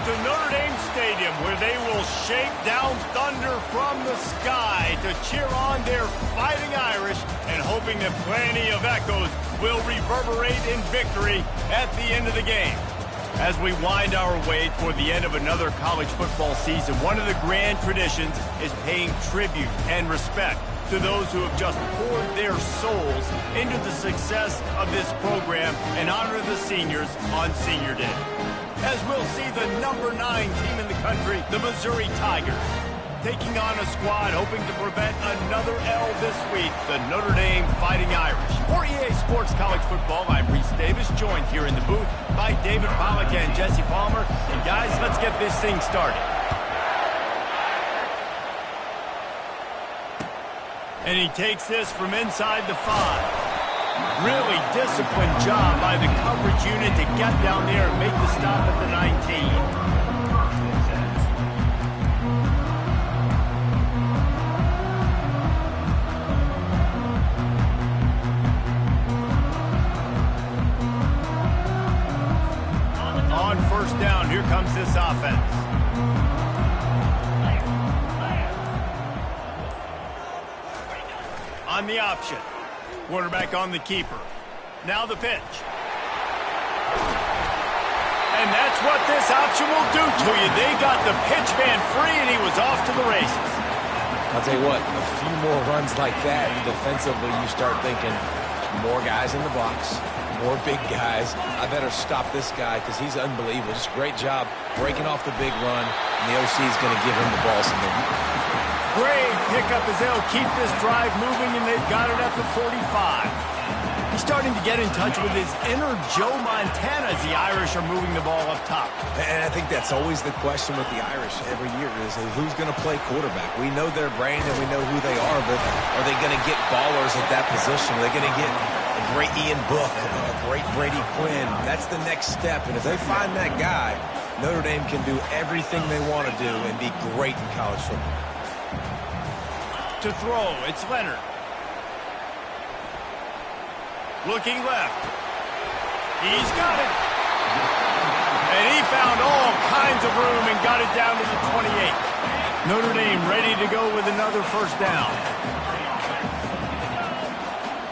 to Notre Dame Stadium, where they will shake down thunder from the sky to cheer on their Fighting Irish, and hoping that plenty of echoes will reverberate in victory at the end of the game. As we wind our way toward the end of another college football season, one of the grand traditions is paying tribute and respect to those who have just poured their souls into the success of this program and honor the seniors on Senior Day. As we'll see the number 9 team in the country, the Missouri Tigers, taking on a squad hoping to prevent another L this week, the Notre Dame Fighting Irish. For EA Sports College Football, I'm Reese Davis, joined here in the booth by David Pollack and Jesse Palmer. And guys, let's get this thing started. And he takes this from inside the 5. Really disciplined job by the coverage unit to get down there and make the stop at the 19. On first down, here comes this offense. On the option. Quarterback on the keeper. Now the pitch. And that's what this option will do to you. They got the pitch man free, and he was off to the races. I'll tell you what, a few more runs like that, and defensively you start thinking more guys in the box, more big guys. I better stop this guy because he's unbelievable. Just great job breaking off the big run, and the OC is going to give him the ball some more. Great pickup as they'll keep this drive moving, and they've got it at the 45. He's starting to get in touch with his inner Joe Montana as the Irish are moving the ball up top. And I think that's always the question with the Irish every year is who's going to play quarterback. We know their brand and we know who they are, but are they going to get ballers at that position? Are they going to get a great Ian Book, a great Brady Quinn? That's the next step, and if they find that guy, Notre Dame can do everything they want to do and be great in college football. To throw, it's Leonard. Looking left. He's got it. And he found all kinds of room and got it down to the 28. Notre Dame ready to go with another first down.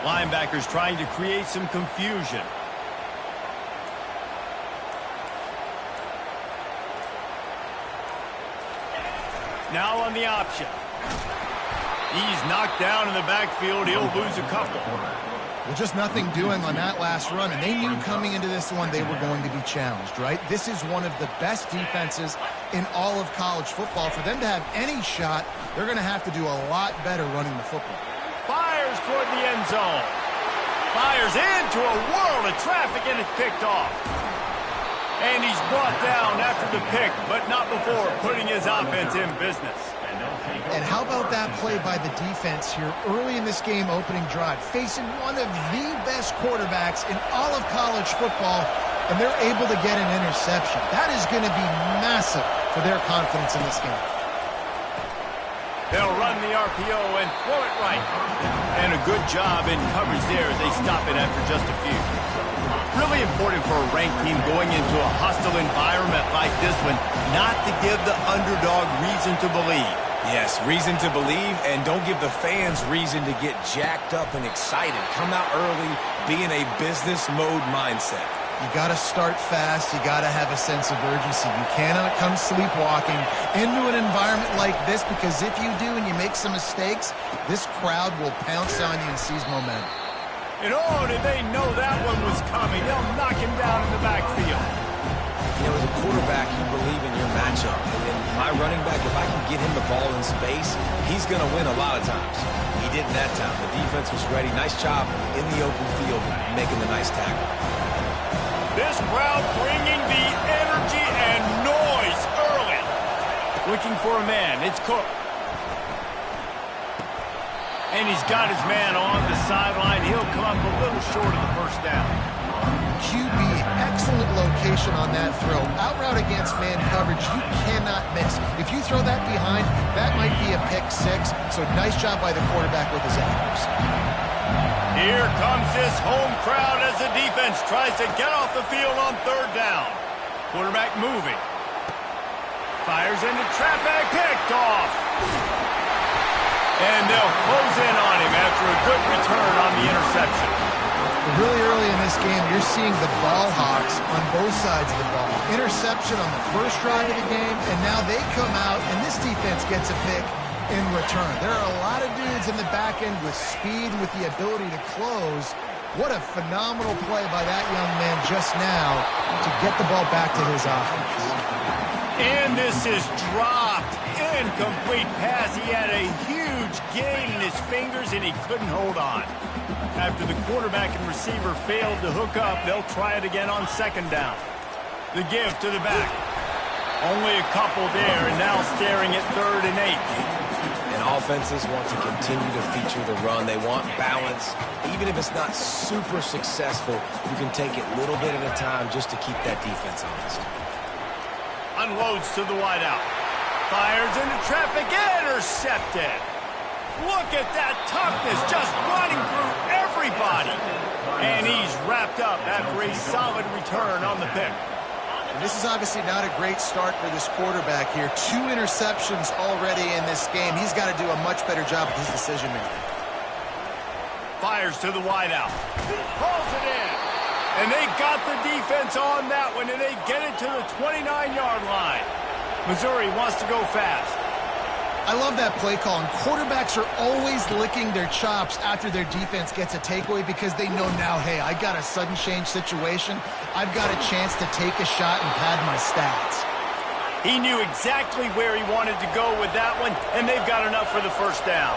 Linebackers trying to create some confusion. Now on the option. He's knocked down in the backfield. He'll lose a couple. Well, just nothing doing on that last run, and they knew coming into this one they were going to be challenged, right? This is one of the best defenses in all of college football. For them to have any shot, they're going to have to do a lot better running the football. Fires toward the end zone. Fires into a world of traffic, and it's picked off. And he's brought down after the pick, but not before putting his offense in business. And how about that play by the defense here early in this game opening drive, facing one of the best quarterbacks in all of college football, and they're able to get an interception. That is going to be massive for their confidence in this game. They'll run the RPO and throw it right. And a good job in coverage there as they stop it after just a few. Really important for a ranked team going into a hostile environment like this one, not to give the underdog reason to believe. Yes, reason to believe, and don't give the fans reason to get jacked up and excited. Come out early, be in a business mode mindset. You got to start fast. You got to have a sense of urgency. You cannot come sleepwalking into an environment like this, because if you do and you make some mistakes, this crowd will pounce on you and seize momentum. And oh, did they know that one was coming? They'll knock him down in the backfield. You know, as a quarterback, you believe in your matchup. And my running back, if I can get him the ball in space, he's going to win a lot of times. He didn't that time. The defense was ready. Nice job in the open field, making the nice tackle. This crowd bringing the energy and noise early. Looking for a man. It's Cook. And he's got his man on the sideline. He'll come up a little short of the first down. QB, excellent location on that throw. Out route against man coverage, you cannot miss. If you throw that behind, that might be a pick six. So nice job by the quarterback with his accuracy. Here comes this home crowd as the defense tries to get off the field on third down. Quarterback moving. Fires into traffic, picked off. And they'll close in on him after a good return on the interception. Really early in this game, you're seeing the ball hawks on both sides of the ball. Interception on the first drive of the game, and now they come out, and this defense gets a pick in return. There are a lot of dudes in the back end with speed, with the ability to close. What a phenomenal play by that young man just now to get the ball back to his offense. And this is dropped. Incomplete pass. He had a huge gain in his fingers, and he couldn't hold on. After the quarterback and receiver failed to hook up, they'll try it again on second down. The give to the back. Only a couple there, and now staring at 3rd and 8. And offenses want to continue to feature the run. They want balance. Even if it's not super successful, you can take it little bit at a time just to keep that defense honest. Unloads to the wideout. Fires into traffic, intercepted. Look at that toughness, just running through everybody. And he's wrapped up after a solid return on the pick. And this is obviously not a great start for this quarterback here. 2 interceptions already in this game. He's got to do a much better job with his decision-making. Fires to the wideout. Pulls it in. And they got the defense on that one, and they get it to the 29-yard line. Missouri wants to go fast. I love that play call, and quarterbacks are always licking their chops after their defense gets a takeaway because they know now, hey, I got a sudden change situation. I've got a chance to take a shot and pad my stats. He knew exactly where he wanted to go with that one, and they've got enough for the first down.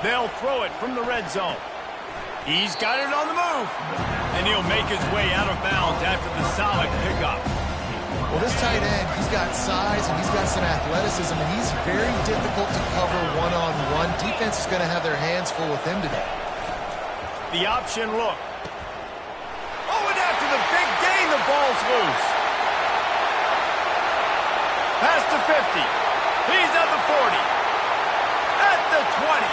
They'll throw it from the red zone. He's got it on the move, and he'll make his way out of bounds after the solid pickup. Well, this tight end, he's got size and he's got some athleticism, and he's very difficult to cover one-on-one. Defense is going to have their hands full with him today. The option look. Oh, and after the big gain, the ball's loose. Past the 50. He's at the 40. At the 20.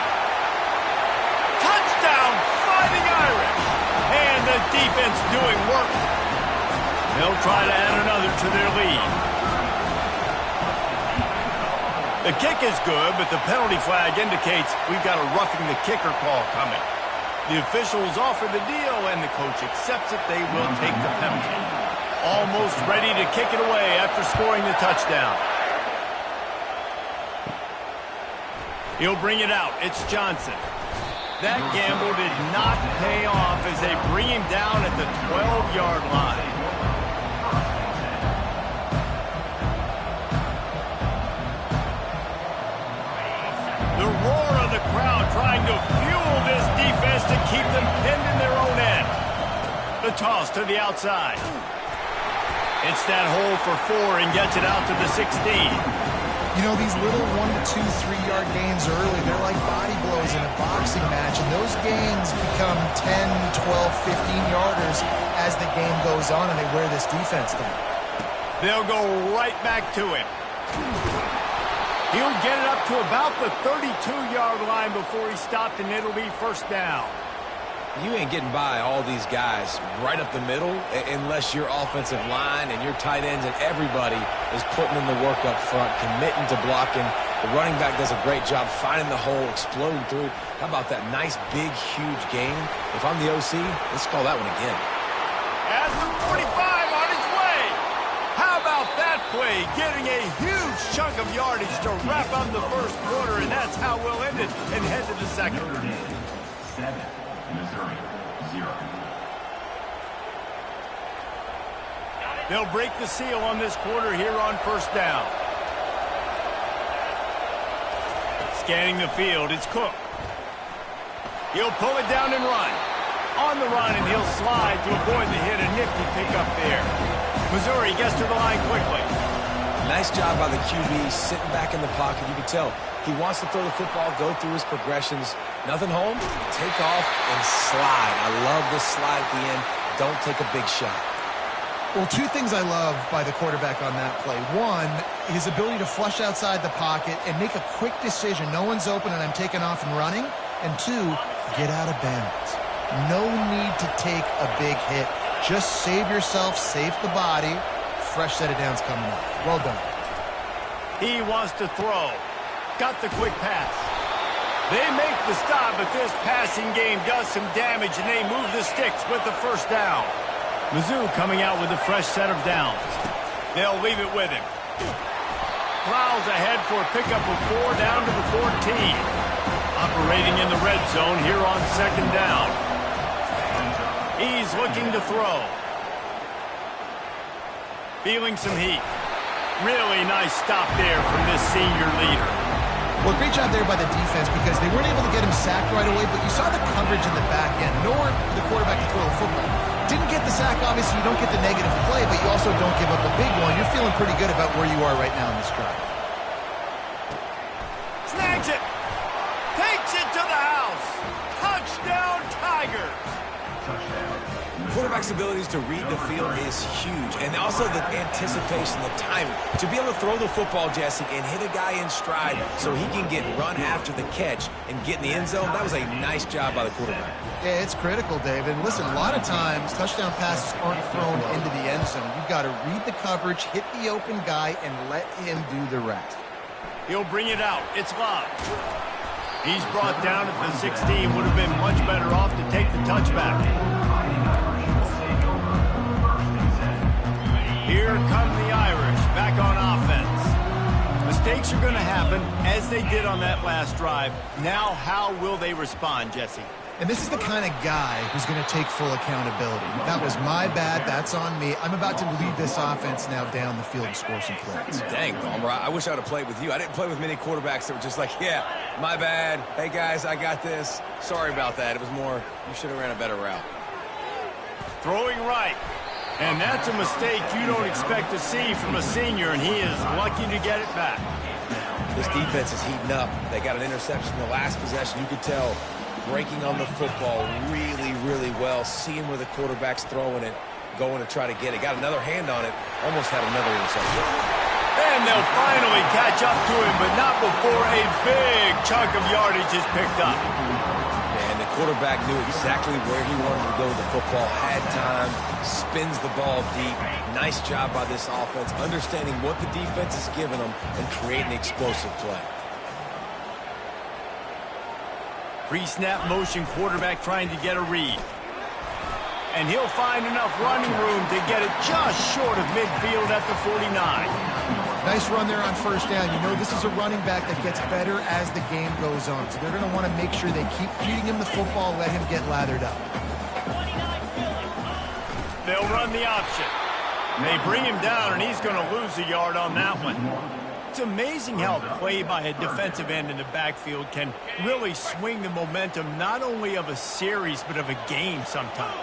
Touchdown, Fighting Irish. And the defense doing work. They'll try to add another to their lead. The kick is good, but the penalty flag indicates we've got a roughing the kicker call coming. The officials offer the deal, and the coach accepts it. They will take the penalty. Almost ready to kick it away after scoring the touchdown. He'll bring it out. It's Johnson. That gamble did not pay off as they bring him down at the 12-yard line. The roar of the crowd trying to fuel this defense to keep them pinned in their own end. The toss to the outside. It's that hole for 4 and gets it out to the 16. You know, these little 1 to 2, 3-yard gains early, they're like body blows in a boxing match, and those gains become 10, 12, 15-yarders as the game goes on and they wear this defense down. They'll go right back to him. He'll get it up to about the 32-yard line before he stopped, and it'll be first down. You ain't getting by all these guys right up the middle unless your offensive line and your tight ends and everybody is putting in the work up front, committing to blocking. The running back does a great job finding the hole, exploding through. How about that nice, big, huge gain? If I'm the OC, let's call that one again. As the 45 on its way. How about that play? Getting a huge chunk of yardage to wrap up the first quarter, and that's how we'll end it and head to the second. 7, Missouri, 0. They'll break the seal on this quarter here on first down. Scanning the field, it's Cook. He'll pull it down and run. On the run, and he'll slide to avoid the hit. A nifty pickup there. Missouri gets to the line quickly. Nice job by the QB sitting back in the pocket. You can tell he wants to throw the football, go through his progressions. Nothing home, take off and slide. I love this slide at the end. Don't take a big shot. Well, 2 things I love by the quarterback on that play. 1, his ability to flush outside the pocket and make a quick decision. No one's open and I'm taking off and running. And 2, get out of bounds. No need to take a big hit. Just save yourself, save the body. Fresh set of downs coming up. Well done. He wants to throw. Got the quick pass. They make the stop, but this passing game does some damage, and they move the sticks with the first down. Mizzou coming out with a fresh set of downs. They'll leave it with him. Plows ahead for a pickup of 4 down to the 14. Operating in the red zone here on second down. He's looking to throw. Feeling some heat. Really nice stop there from this senior leader. Well, great job there by the defense because they weren't able to get him sacked right away, but you saw the coverage in the back end. Nowhere for the quarterback to throw the football. Didn't get the sack, obviously you don't get the negative play, but you also don't give up a big one. You're feeling pretty good about where you are right now in this drive. Snags it. Takes it to the house. Touchdown, Tigers. Quarterback's abilities to read the field is huge, and also the anticipation, the timing. To be able to throw the football, Jesse, and hit a guy in stride so he can get run after the catch and get in the end zone, that was a nice job by the quarterback. Yeah, it's critical, David. And listen, a lot of times touchdown passes aren't thrown into the end zone. You've got to read the coverage, hit the open guy, and let him do the rest. He'll bring it out. It's Love. He's brought down at the 16. Would have been much better off to take the touchback. Here come the Irish back on offense. Mistakes are going to happen, as they did on that last drive. Now, how will they respond, Jesse? And this is the kind of guy who's going to take full accountability. That was my bad. That's on me. I'm about to lead this offense now down the field and score some points. Dang, Palmer, I wish I would have played with you. I didn't play with many quarterbacks that were just like, yeah, my bad. Hey, guys, I got this. Sorry about that. It was more, you should have ran a better route. Throwing right. And that's a mistake you don't expect to see from a senior, and he is lucky to get it back. This defense is heating up. They got an interception in the last possession. You could tell breaking on the football really, really well, seeing where the quarterback's throwing it, going to try to get it. Got another hand on it, almost had another interception. And they'll finally catch up to him, but not before a big chunk of yardage is picked up. And the quarterback knew exactly where he wanted to go with the football, had time, spins the ball deep. Nice job by this offense, understanding what the defense is giving them and creating explosive play. Pre-snap motion quarterback trying to get a read. And he'll find enough running room to get it just short of midfield at the 49. Nice run there on first down. You know this is a running back that gets better as the game goes on. So they're going to want to make sure they keep feeding him the football, let him get lathered up. They'll run the option. They bring him down, and he's going to lose a yard on that one. It's amazing how play by a defensive end in the backfield can really swing the momentum not only of a series but of a game sometimes.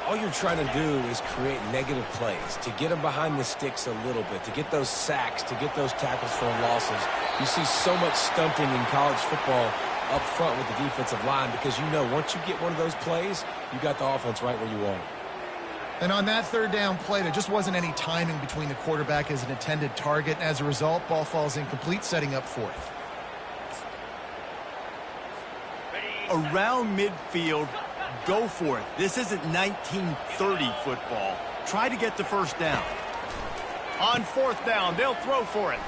All you're trying to do is create negative plays, to get them behind the sticks a little bit, to get those sacks, to get those tackles for losses. You see so much stunting in college football up front with the defensive line because you know once you get one of those plays, you got the offense right where you want it. And on that third down play, there just wasn't any timing between the quarterback as an intended target. And as a result, ball falls incomplete, setting up fourth. Around midfield, go for it. This isn't 1930 football. Try to get the first down. On fourth down, they'll throw for it.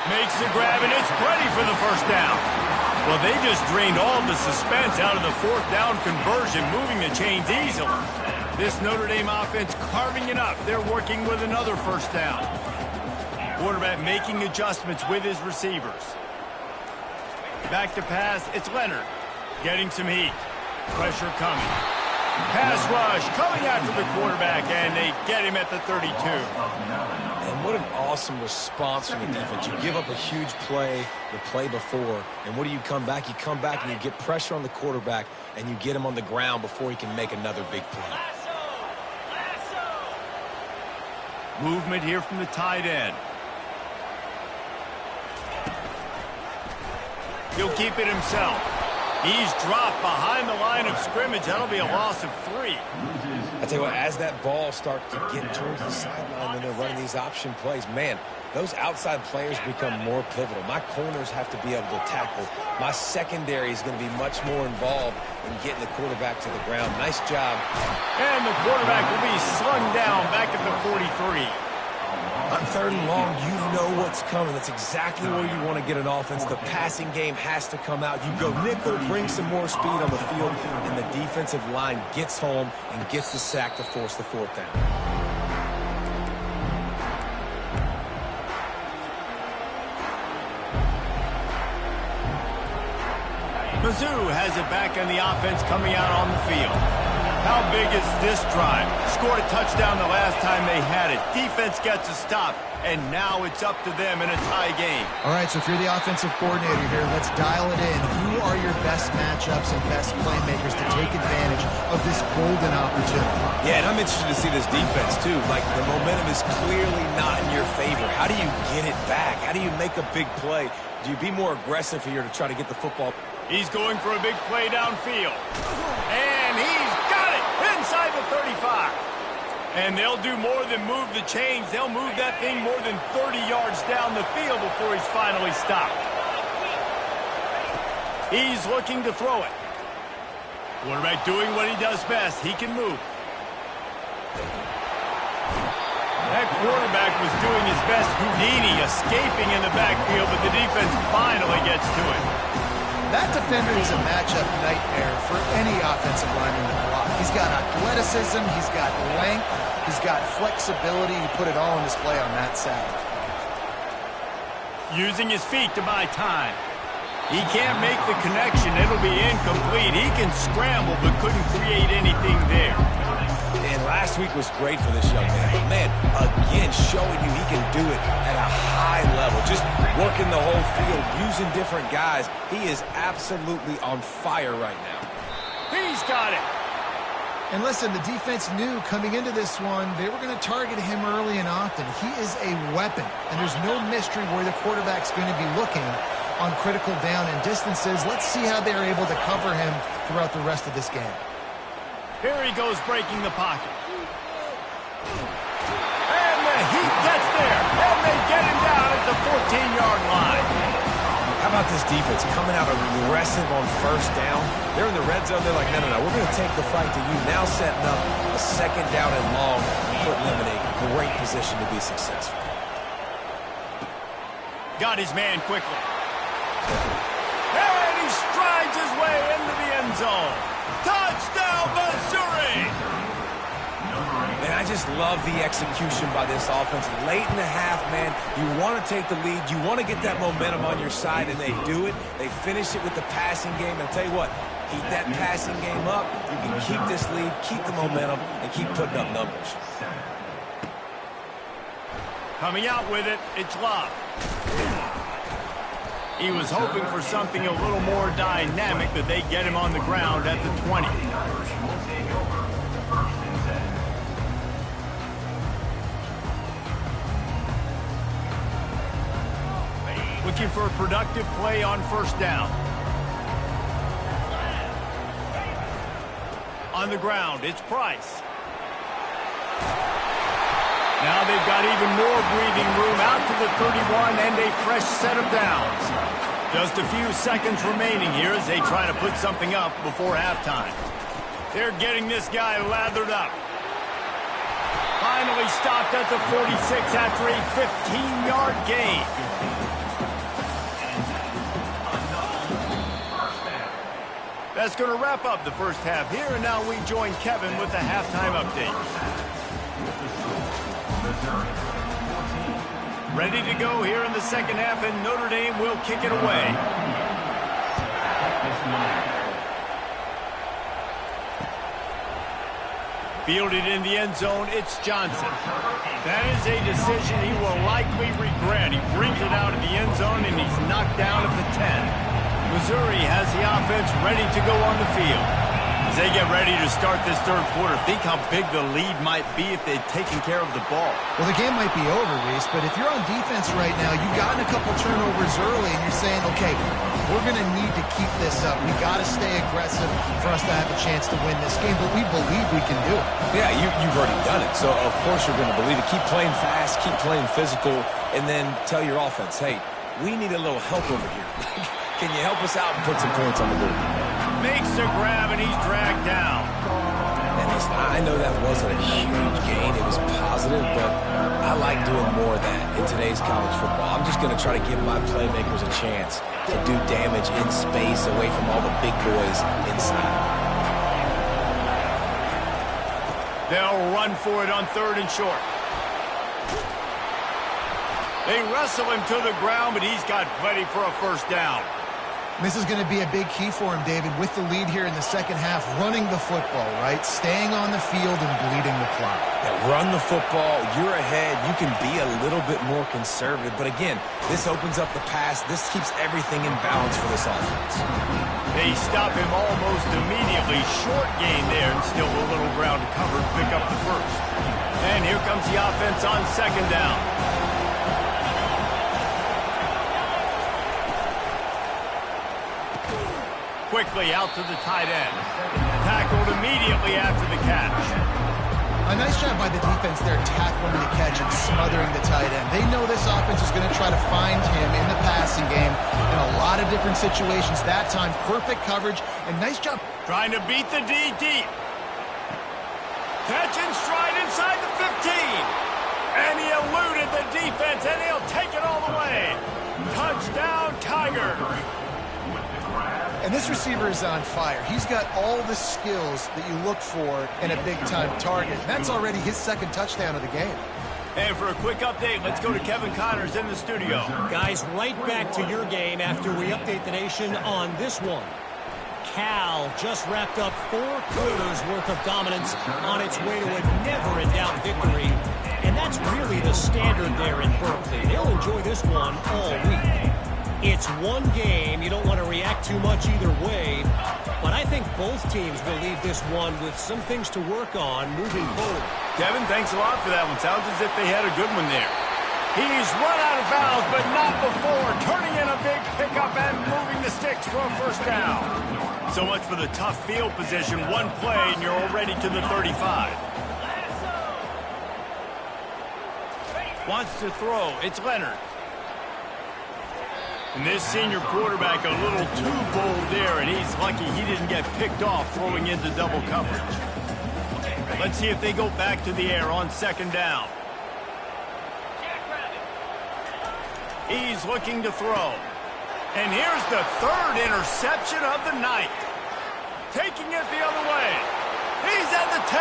Makes the grab, and it's plenty for the first down. Well, they just drained all the suspense out of the fourth down conversion, moving the chains easily. This Notre Dame offense carving it up. They're working with another first down. Quarterback making adjustments with his receivers. Back to pass, it's Leonard. Getting some heat. Pressure coming. Pass rush coming after the quarterback, and they get him at the 32. And what an awesome response from the defense. You give up a huge play the play before, and what do you come back? You come back and you get pressure on the quarterback, and you get him on the ground before he can make another big play. Movement here from the tight end. He'll keep it himself. He's dropped behind the line of scrimmage. That'll be a loss of 3. I tell you what, as that ball starts to get towards the sideline and they're running these option plays, man, those outside players become more pivotal. My corners have to be able to tackle. My secondary is going to be much more involved in getting the quarterback to the ground. Nice job. And the quarterback will be slung down back at the 43. On 3rd and long, you know what's coming. That's exactly where you want to get an offense. The passing game has to come out. You go nickel, bring some more speed on the field, and the defensive line gets home and gets the sack to force the 4th down. Mizzou has it back on the offense coming out on the field. How big is this drive? Scored a touchdown the last time they had it. Defense gets a stop, and now it's up to them in a tie game. All right, so if you're the offensive coordinator here, let's dial it in. Who are your best matchups and best playmakers to take advantage of this golden opportunity? Yeah, and I'm interested to see this defense, too. Like, the momentum is clearly not in your favor. How do you get it back? How do you make a big play? Do you be more aggressive here to try to get the football? He's going for a big play downfield. And he's got it inside the 35. And they'll do more than move the chains. They'll move that thing more than 30 yards down the field before he's finally stopped. He's looking to throw it. Quarterback doing what he does best. He can move. That quarterback was doing his best Houdini, escaping in the backfield, but the defense finally gets to it. That defender is a matchup nightmare for any offensive lineman to block. He's got athleticism, he's got length, he's got flexibility. He put it all on display on that side. Using his feet to buy time. He can't make the connection. It'll be incomplete. He can scramble, but couldn't create anything there. And last week was great for this young man. But, man, again, showing you he can do it at a high level. Just working the whole field, using different guys. He is absolutely on fire right now. He's got it. And listen, the defense knew coming into this one, they were going to target him early and often. He is a weapon, and there's no mystery where the quarterback's going to be looking on critical down and distances. Let's see how they're able to cover him throughout the rest of this game. Here he goes breaking the pocket. And he gets there. And they get him down at the 14-yard line. How about this defense coming out aggressive on 1st down? They're in the red zone. They're like, no, we're going to take the fight to you. Now setting up a 2nd down and long, putting them in a great position to be successful. Got his man quickly. And he strides his way into the end zone. Touchdown, Missouri! Man, I just love the execution by this offense. Late in the half, man, you want to take the lead. You want to get that momentum on your side, and they do it. They finish it with the passing game. And I'll tell you what, keep that passing game up. You can keep this lead, keep the momentum, and keep putting up numbers. Coming out with it, it's Love. He was hoping for something a little more dynamic, but they get him on the ground at the 20. Looking for a productive play on 1st down. On the ground, it's Price. Now they've got even more breathing room out to the 31 and a fresh set of downs. Just a few seconds remaining here as they try to put something up before halftime. They're getting this guy lathered up. Finally stopped at the 46 after a 15-yard gain. That's going to wrap up the first half here, and now we join Kevin with the halftime update. Ready to go here in the 2nd half, and Notre Dame will kick it away. Fielded in the end zone, it's Johnson. That is a decision he will likely regret. He brings it out of the end zone, and he's knocked down at the 10. Missouri has the offense ready to go on the field. they get ready to start this third quarter, think how big the lead might be if they'd taken care of the ball. Well, the game might be over, Reese, but if you're on defense right now, you've gotten a couple turnovers early, and you're saying, okay, we're going to need to keep this up. We got to stay aggressive for us to have a chance to win this game, but we believe we can do it. Yeah, you've already done it, so of course you're going to believe it. Keep playing fast, keep playing physical, and then tell your offense, hey, we need a little help over here. Can you help us out and put some points on the board? Makes a grab, and he's dragged down. And listen, I know that wasn't a huge gain. It was positive, but I like doing more of that in today's college football. I'm just going to try to give my playmakers a chance to do damage in space away from all the big boys inside. They'll run for it on 3rd and short. They wrestle him to the ground, but he's got plenty for a first down. This is going to be a big key for him, David, with the lead here in the second half, running the football, right? Staying on the field and bleeding the clock. Yeah, run the football. You're ahead. You can be a little bit more conservative. But again, this opens up the pass. This keeps everything in balance for this offense. They stop him almost immediately. Short gain there, and still a little ground to cover to pick up the first. And here comes the offense on 2nd down. Quickly out to the tight end. Tackled immediately after the catch. A nice job by the defense there, tackling the catch and smothering the tight end. They know this offense is going to try to find him in the passing game in a lot of different situations. That time, perfect coverage and nice job. Trying to beat the D deep. Catch and stride inside the 15. And he eluded the defense, and he'll take it all the way. Touchdown, Tiger. And this receiver is on fire. He's got all the skills that you look for in a big-time target. That's already his 2nd touchdown of the game. And for a quick update, let's go to Kevin Connors in the studio. Guys, right back to your game after we update the nation on this one. Cal just wrapped up 4 quarters worth of dominance on its way to a never-in-doubt victory. And that's really the standard there in Berkeley. They'll enjoy this one all week. It's one game. You don't want to react too much either way. But I think both teams will leave this one with some things to work on moving forward. Kevin, thanks a lot for that one. Sounds as if they had a good one there. He's run out of bounds, but not before. Turning in a big pickup and moving the sticks for a first down. So much for the tough field position. One play, and you're already to the 35. Wants to throw. It's Leonard. And this senior quarterback a little too bold there, and he's lucky he didn't get picked off throwing into double coverage. Let's see if they go back to the air on 2nd down. He's looking to throw. And here's the 3rd interception of the night. Taking it the other way. He's at the 10.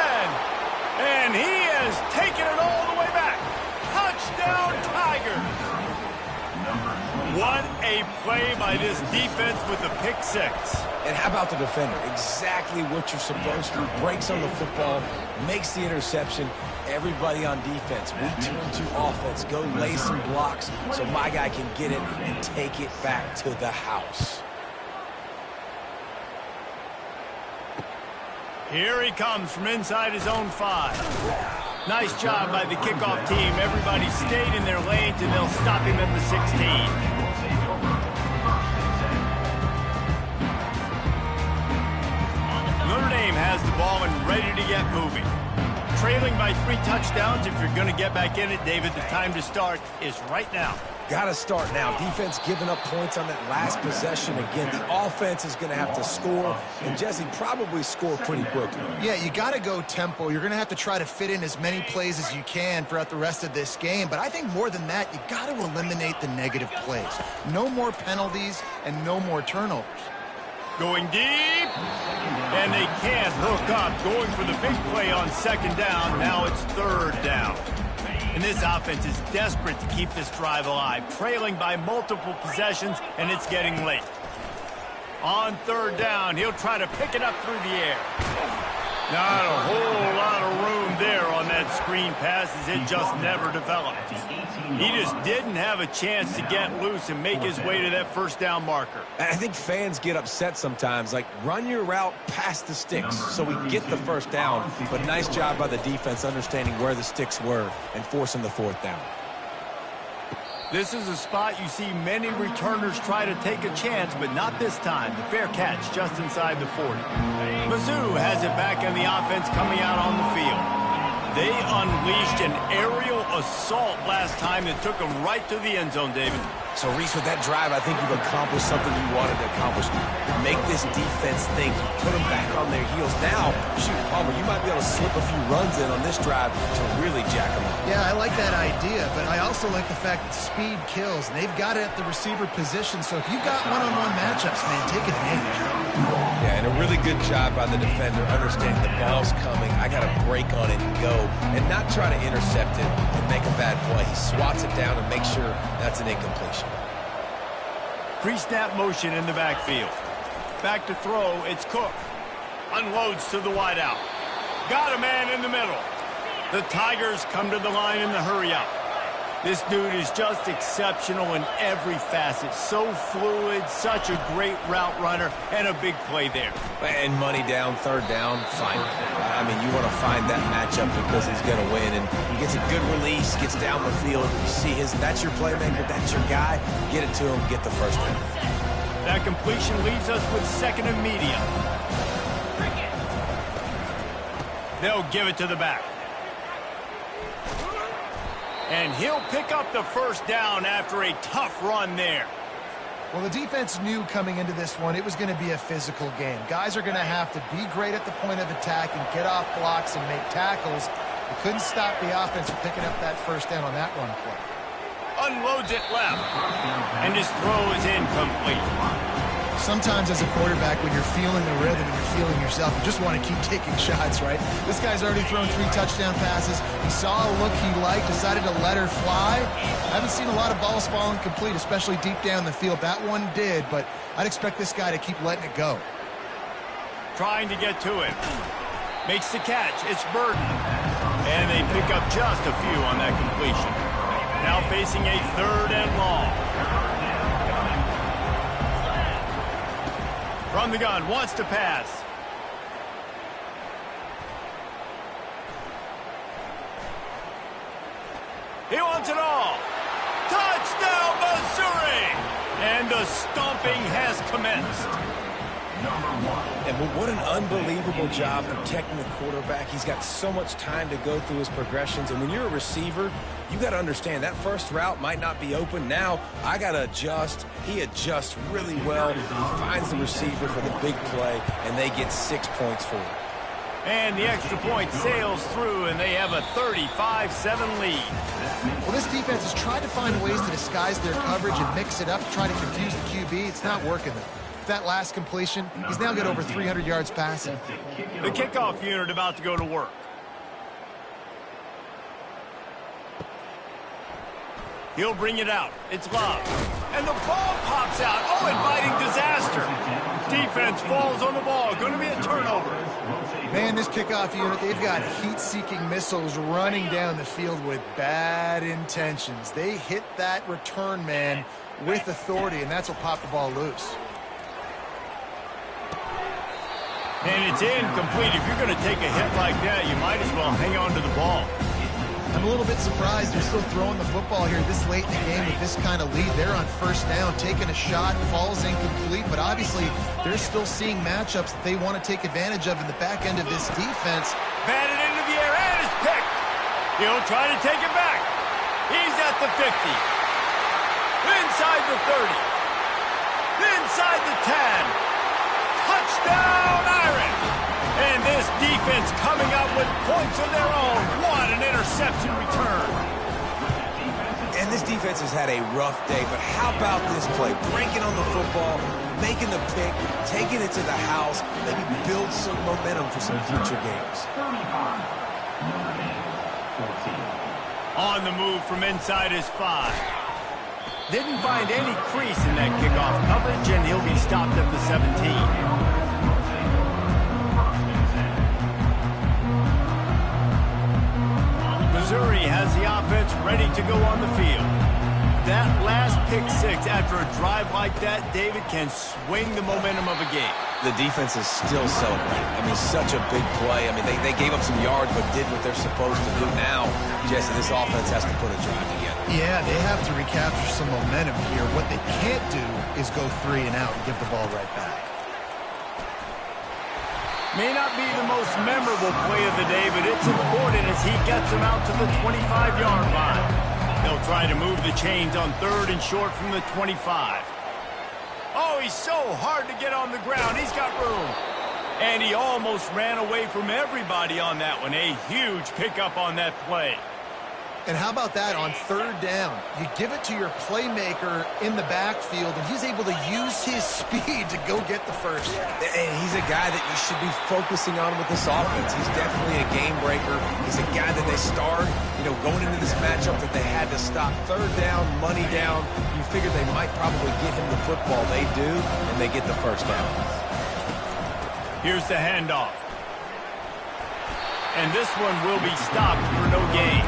And he has taken it all the way back. Touchdown, Tigers. What a play by this defense with the pick 6. And how about the defender? Exactly what you're supposed to. Breaks on the football, makes the interception. Everybody on defense, we turn to offense. Go lay some blocks so my guy can get it and take it back to the house. Here he comes from inside his own 5. Nice job by the kickoff team. Everybody stayed in their lanes, and they'll stop him at the 16. Notre Dame has the ball and ready to get moving. Trailing by 3 touchdowns. If you're going to get back in it, David, the time to start is right now. Got to start now. Defense giving up points on that last possession. Again, the offense is going to have to score, and Jesse probably score pretty quickly. Yeah, you got to go tempo. You're going to have to try to fit in as many plays as you can throughout the rest of this game. But I think more than that, you got to eliminate the negative plays. No more penalties and no more turnovers. Going deep, and they can't hook up. Going for the big play on 2nd down. Now it's 3rd down. And this offense is desperate to keep this drive alive, trailing by multiple possessions, and it's getting late. On 3rd down, he'll try to pick it up through the air. Not a whole lot of room there on that that screen passes, it just never developed. He just didn't have a chance to get loose and make his way to that first down marker. I think fans get upset sometimes, like run your route past the sticks so we get the first down. But nice job by the defense understanding where the sticks were and forcing the fourth down. This is a spot you see many returners try to take a chance, but not this time. The fair catch just inside the 40. Mizzou has it back in the offense coming out on the field. They unleashed an aerial assault last time that took them right to the end zone, David. So, Reese, with that drive, I think you've accomplished something you wanted to accomplish. Make this defense think. Put them back on their heels. Now, shoot, Palmer, you might be able to slip a few runs in on this drive to really jack them up. Yeah, I like that idea, but I also like the fact that speed kills. They've got it at the receiver position, so if you've got one-on-one matchups, man, take advantage. Yeah, and a really good job by the defender understanding the ball's coming. I got to break on it and go, and not try to intercept it and make a bad play. He swats it down and makes sure that's an incompletion. Pre-snap motion in the backfield. Back to throw, it's Cook. Unloads to the wideout. Got a man in the middle. The Tigers come to the line in the hurry-up. This dude is just exceptional in every facet. So fluid, such a great route runner, and a big play there. And money down, third down, fine. I mean, you want to find that matchup because he's going to win. And he gets a good release, gets down the field. You see that's your playmaker, that's your guy. Get it to him, get the first down. That completion leaves us with second and medium. They'll give it to the back. And he'll pick up the first down after a tough run there. Well, the defense knew coming into this one it was going to be a physical game. Guys are going to have to be great at the point of attack and get off blocks and make tackles. They couldn't stop the offense from picking up that first down on that run play. Unloads it left. And his throw is incomplete. Sometimes as a quarterback, when you're feeling the rhythm and you're feeling yourself, you just want to keep taking shots, right? This guy's already thrown 3 touchdown passes. He saw a look he liked, decided to let her fly. I haven't seen a lot of balls falling complete, especially deep down the field. That one did, but I'd expect this guy to keep letting it go. Trying to get to it. Makes the catch. It's Burden. And they pick up just a few on that completion. Now facing a third and long. From the gun, wants to pass. He wants it all. Touchdown, Missouri! And the stomping has commenced. And what an unbelievable job protecting the quarterback. He's got so much time to go through his progressions. And when you're a receiver, you got to understand that first route might not be open. Now I got to adjust. He adjusts really well. He finds the receiver for the big play, and they get 6 points for it. And the extra point sails through, and they have a 35-7 lead. Well, this defense has tried to find ways to disguise their coverage and mix it up to try to confuse the QB. It's not working, though. That last completion, he's now got over 300 yards passing. The kickoff unit about to go to work. He'll bring it out. It's Love. And the ball pops out. Oh, inviting disaster. Defense falls on the ball. Going to be a turnover. Man, this kickoff unit, they've got heat-seeking missiles running down the field with bad intentions. They hit that return man with authority, and that's what popped the ball loose. And it's incomplete. If you're going to take a hit like that, you might as well hang on to the ball. I'm a little bit surprised they're still throwing the football here this late in the game with this kind of lead. They're on first down, taking a shot, falls incomplete, but obviously they're still seeing matchups that they want to take advantage of in the back end of this defense. Batted into the air, and it's picked. He'll try to take it back. He's at the 50. Inside the 30. Inside the 10. Touchdown, Irish! And this defense coming up with points of their own. What an interception return. And this defense has had a rough day, but how about this play? Breaking on the football, making the pick, taking it to the house, maybe build some momentum for some future games. On the move from inside his 5. Didn't find any crease in that kickoff coverage, and he'll be stopped at the 17. Missouri has the offense ready to go on the field. That last pick six after a drive like that, David, can swing the momentum of a game. The defense is still celebrating. I mean, such a big play. I mean, they gave up some yards but did what they're supposed to do. Now, Jesse, this offense has to put a drive together. Yeah, they have to recapture some momentum here. What they can't do is go 3 and out and give the ball right back. May not be the most memorable play of the day, but it's important as he gets him out to the 25-yard line. They'll try to move the chains on 3rd and short from the 25. Oh, he's so hard to get on the ground. He's got room. And he almost ran away from everybody on that one. A huge pickup on that play. And how about that on 3rd down? You give it to your playmaker in the backfield, and he's able to use his speed to go get the first. And he's a guy that you should be focusing on with this offense. He's definitely a game breaker. He's a guy that they starred, going into this matchup that they had to stop. 3rd down, money down. You figure they might probably get him the football. They do, and they get the first down. Here's the handoff. And this one will be stopped for no gain.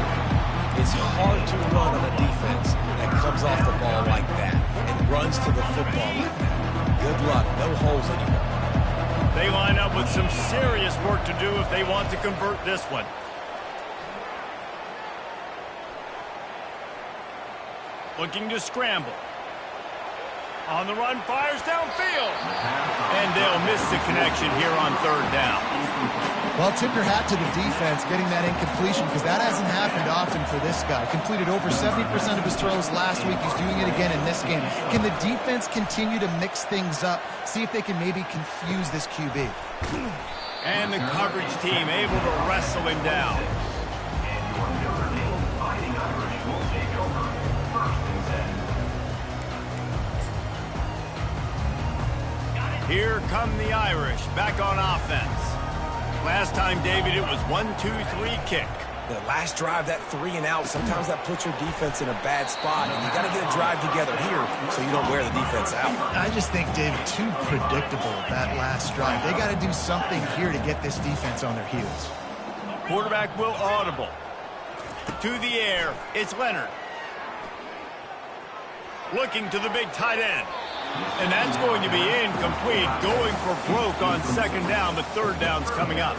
It's hard to run on a defense that comes off the ball like that and runs to the football like that. Good luck. No holes anymore. They line up with some serious work to do if they want to convert this one. Looking to scramble. On the run, fires downfield. And they'll miss the connection here on 3rd down. Well, tip your hat to the defense getting that incompletion because that hasn't happened often for this guy. Completed over 70% of his throws last week. He's doing it again in this game. Can the defense continue to mix things up? See if they can maybe confuse this QB. And the coverage team able to wrestle him down. Here come the Irish back on offense. Last time, David, it was 1-2-3 kick. The last drive, that 3 and out, sometimes that puts your defense in a bad spot, and you got to get a drive together here so you don't wear the defense out. I just think, David, too predictable, that last drive. They got to do something here to get this defense on their heels. Quarterback will audible. To the air, it's Leonard. Looking to the big tight end. And that's going to be incomplete, going for broke on 2nd down, but 3rd down's coming up.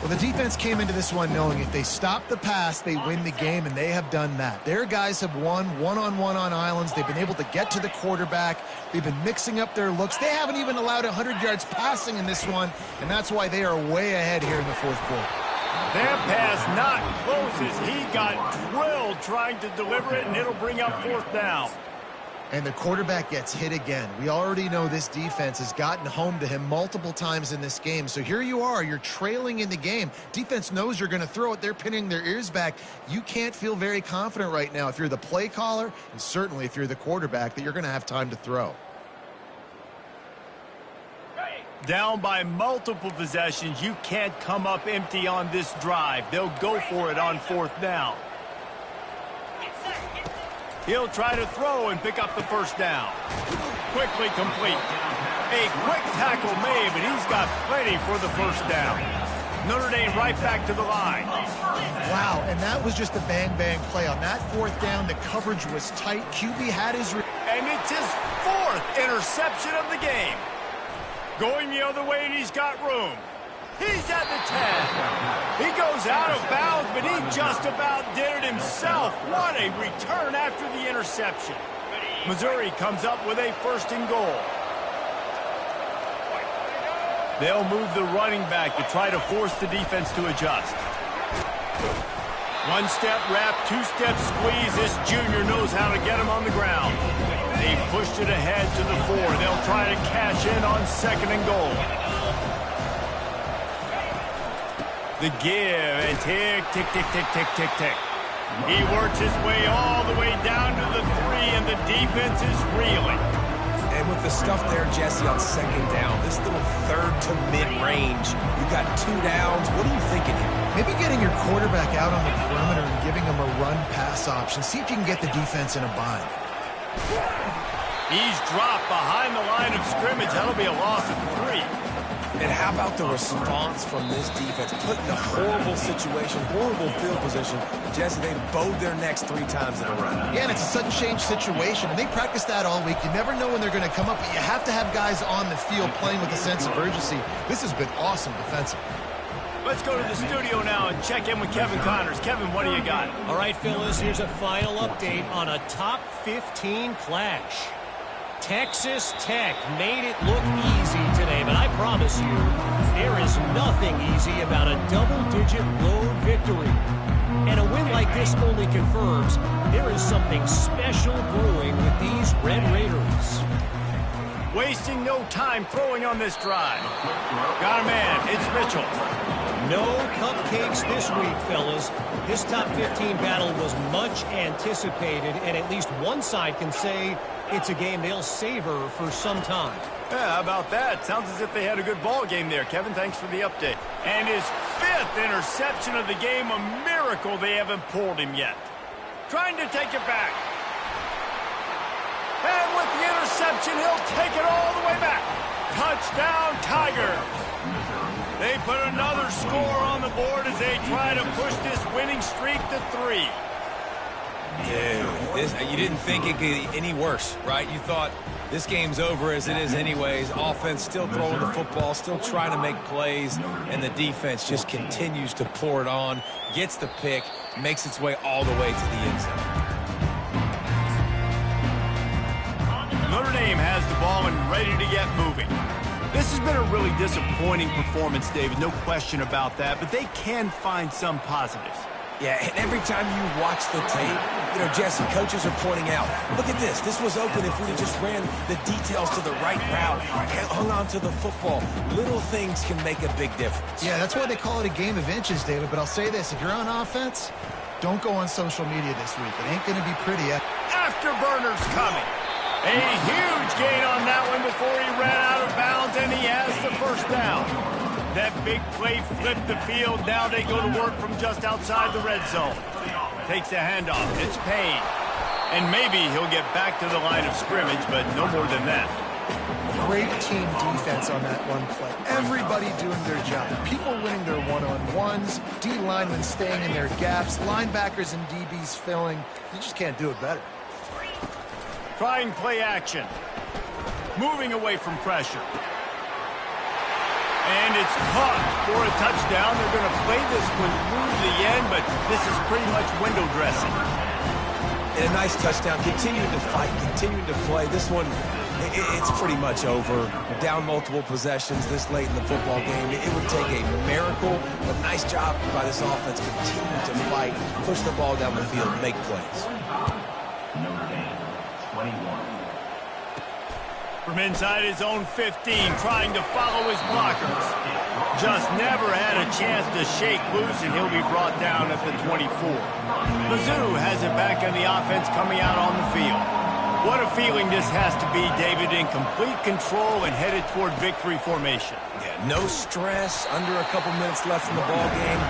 Well, the defense came into this one knowing if they stop the pass, they win the game, and they have done that. Their guys have won one-on-one on islands. They've been able to get to the quarterback. They've been mixing up their looks. They haven't even allowed 100 yards passing in this one, and that's why they are way ahead here in the 4th quarter. That pass not close as he got drilled trying to deliver it, and it'll bring up 4th down. And the quarterback gets hit again. We already know this defense has gotten home to him multiple times in this game. So here you are, you're trailing in the game. Defense knows you're going to throw it. They're pinning their ears back. You can't feel very confident right now if you're the play caller, and certainly if you're the quarterback, that you're going to have time to throw. Down by multiple possessions, you can't come up empty on this drive. They'll go for it on 4th down. He'll try to throw and pick up the 1st down. Quickly complete. A quick tackle made, but he's got plenty for the 1st down. Notre Dame right back to the line. Wow, and that was just a bang-bang play. On that 4th down, the coverage was tight. QB had his... And it's his 4th interception of the game. Going the other way, and he's got room. He's at the 10. He goes out of bounds, but he just about did it himself. What a return after the interception. Missouri comes up with a 1st and goal. They'll move the running back to try to force the defense to adjust. 1-step wrap, 2-step squeeze. This junior knows how to get him on the ground. They pushed it ahead to the 4. They'll try to cash in on 2nd and goal. The give, and tick, tick, tick, tick, tick, tick, tick. He works his way all the way down to the 3, and the defense is reeling. And with the stuff there, Jesse, on 2nd down, this little 3rd to mid-range, you got 2 downs. What are you thinking here? Maybe getting your quarterback out on the perimeter and giving him a run-pass option. See if you can get the defense in a bind. He's dropped behind the line of scrimmage. That'll be a loss of 3. And how about the response from this defense? Put in a horrible situation, horrible field position. Jesse, they bowed their necks 3 times in a row. Yeah, and it's a sudden change situation, and they practice that all week. You never know when they're going to come up, but you have to have guys on the field playing with a sense of urgency. This has been awesome defensively. Let's go to the studio now and check in with Kevin Connors. Kevin, what do you got? All right, Phyllis, here's a final update on a top 15 clash. Texas Tech made it look easy today, but I promise you, there is nothing easy about a double-digit road victory. And a win like this only confirms there is something special brewing with these Red Raiders. Wasting no time throwing on this drive. Got a man. It's Mitchell. No cupcakes this week, fellas. This top 15 battle was much anticipated, and at least one side can say it's a game they'll savor for some time. Yeah, how about that? Sounds as if they had a good ball game there. Kevin, thanks for the update. And his 5th interception of the game, a miracle they haven't pulled him yet. Trying to take it back. And with the interception, he'll take it all the way back. Touchdown, Tigers. They put another score on the board as they try to push this winning streak to 3. Dude, you didn't think it could get any worse, right? You thought this game's over as it is anyways. Offense still throwing the football, still trying to make plays, and the defense just continues to pour it on, gets the pick, makes its way all the way to the end zone. Notre Dame has the ball and ready to get moving. This has been a really disappointing performance, David, no question about that, but they can find some positives. Yeah, and every time you watch the tape, you know, Jesse, coaches are pointing out, look at this. This was open if we just ran the details to the right route, hung on to the football. Little things can make a big difference. Yeah, that's why they call it a game of inches, David. But I'll say this, if you're on offense, don't go on social media this week. It ain't going to be pretty. Afterburners coming. A huge gain on that one before he ran out of bounds, and he has the first down. That big play flipped the field. Now they go to work from just outside the red zone. Takes the handoff. It's Payne. And maybe he'll get back to the line of scrimmage, but no more than that. Great team defense on that one play. Everybody doing their job. People winning their one-on-ones, D linemen staying in their gaps, linebackers and DBs filling. You just can't do it better. Trying play action. Moving away from pressure. And it's caught for a touchdown. They're going to play this one through the end, but this is pretty much window dressing. And a nice touchdown. Continuing to fight, continuing to play. This one, it's pretty much over. Down multiple possessions this late in the football game. It would take a miracle, but nice job by this offense. Continue to fight, push the ball down the field, make plays. Notre Dame, 21. From inside his own 15, trying to follow his blockers. Just never had a chance to shake loose, and he'll be brought down at the 24. Mizzou has it back on the offense coming out on the field. What a feeling this has to be, David, in complete control and headed toward victory formation. Yeah, no stress, under a couple minutes left in the ball game.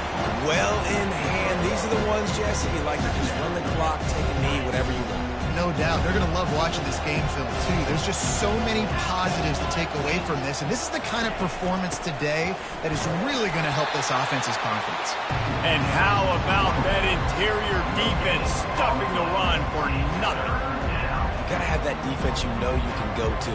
Well in hand. These are the ones, Jesse, you like to just run the clock, take a knee, whatever you want. No doubt. They're going to love watching this game film, too. There's just so many positives to take away from this, and this is the kind of performance today that is really going to help this offense's confidence. And how about that interior defense stuffing the run for nothing? You got to have that defense you know you can go to.